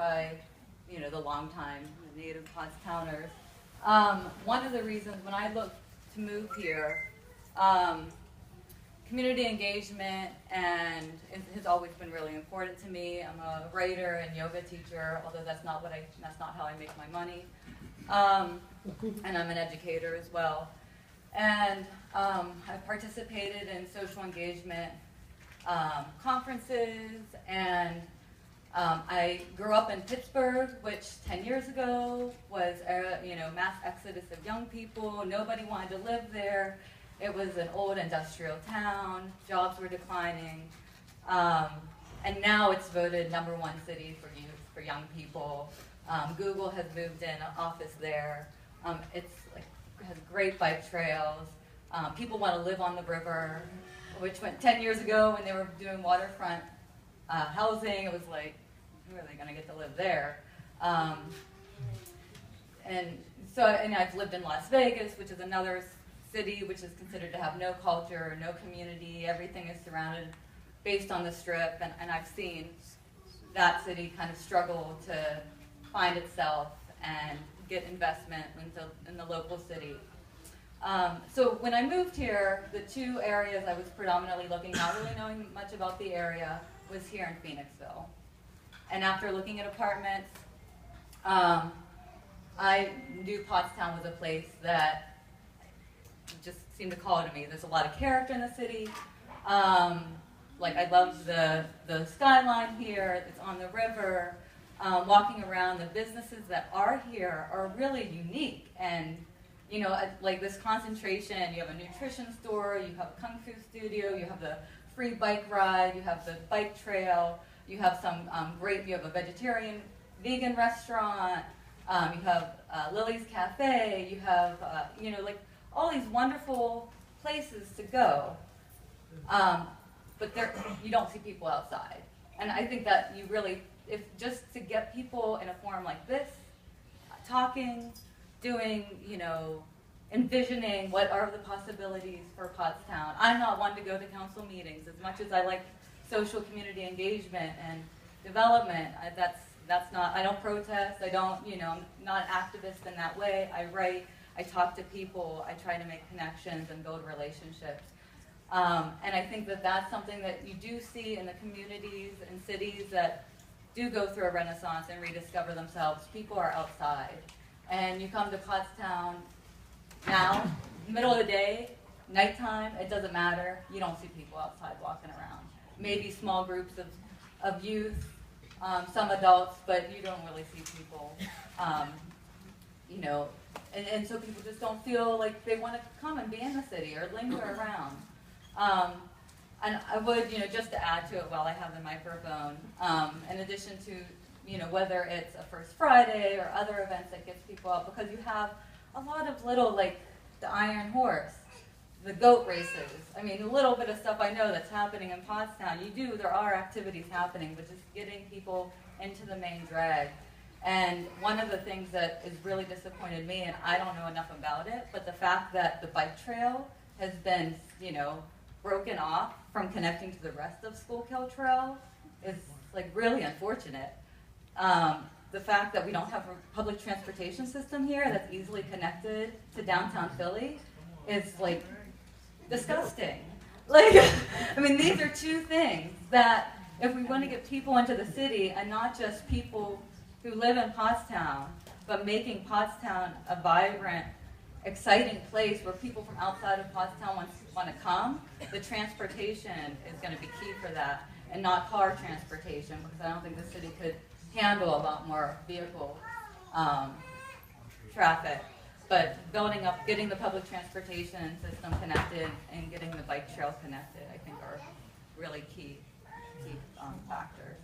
by, the longtime native Pottstowners. One of the reasons when I looked to move here, community engagement and it has always been really important to me. I'm a writer and yoga teacher, although that's not how I make my money. And I'm an educator as well. And I've participated in social engagement conferences, and I grew up in Pittsburgh, which 10 years ago was a mass exodus of young people. Nobody wanted to live there. It was an old industrial town. Jobs were declining. And now it's voted #1 city for youth, for young people. Google has moved in an office there. It has great bike trails. People want to live on the river, which went 10 years ago when they were doing waterfront housing. It was like, who are they going to get to live there? And I've lived in Las Vegas, which is another city which is considered to have no culture, no community. Everything is surrounded based on the Strip, and I've seen that city kind of struggle to find itself and get investment in the local city. So when I moved here, the two areas I was predominantly looking, not really knowing much about the area, was here in Phoenixville. And after looking at apartments, I knew Pottstown was a place that just seemed to call to me. There's a lot of character in the city. I love the skyline here. It's on the river. Walking around, the businesses that are here are really unique, and like this concentration. You have a nutrition store, you have a kung fu studio, you have the free bike ride, you have the bike trail, you have some you have a vegetarian, vegan restaurant, you have Lily's Cafe, you have all these wonderful places to go, but you don't see people outside, and I think that you really. If just to get people in a forum like this, talking, doing, envisioning what are the possibilities for Pottstown. I'm not one to go to council meetings as much as I like social community engagement and development. That's not. I don't protest. I don't. I'm not an activist in that way. I write. I talk to people. I try to make connections and build relationships. And I think that that's something that you do see in the communities and cities that do go through a renaissance and rediscover themselves. People are outside. And you come to Pottstown now, middle of the day, nighttime, it doesn't matter. You don't see people outside walking around. Maybe small groups of youth, some adults, but you don't really see people, and so people just don't feel like they want to come and be in the city or linger around. And I would, just to add to it while I have the microphone, in addition to, whether it's a First Friday or other events that gets people out, because you have a lot of little, like the Iron Horse, the goat races. I mean, a little bit of stuff I know that's happening in Pottstown. There are activities happening, but just getting people into the main drag. And one of the things that has really disappointed me, and I don't know enough about it, but the fact that the bike trail has been, broken off from connecting to the rest of Schuylkill Trail is really unfortunate. The fact that we don't have a public transportation system here that's easily connected to downtown Philly is disgusting. These are two things that if we want to get people into the city, and not just people who live in Pottstown, but making Pottstown a vibrant, exciting place where people from outside of Pottstown want to come, the transportation is going to be key for that, and not car transportation, because I don't think the city could handle a lot more vehicle traffic. But building up, getting the public transportation system connected and getting the bike trail connected, I think are really key factors.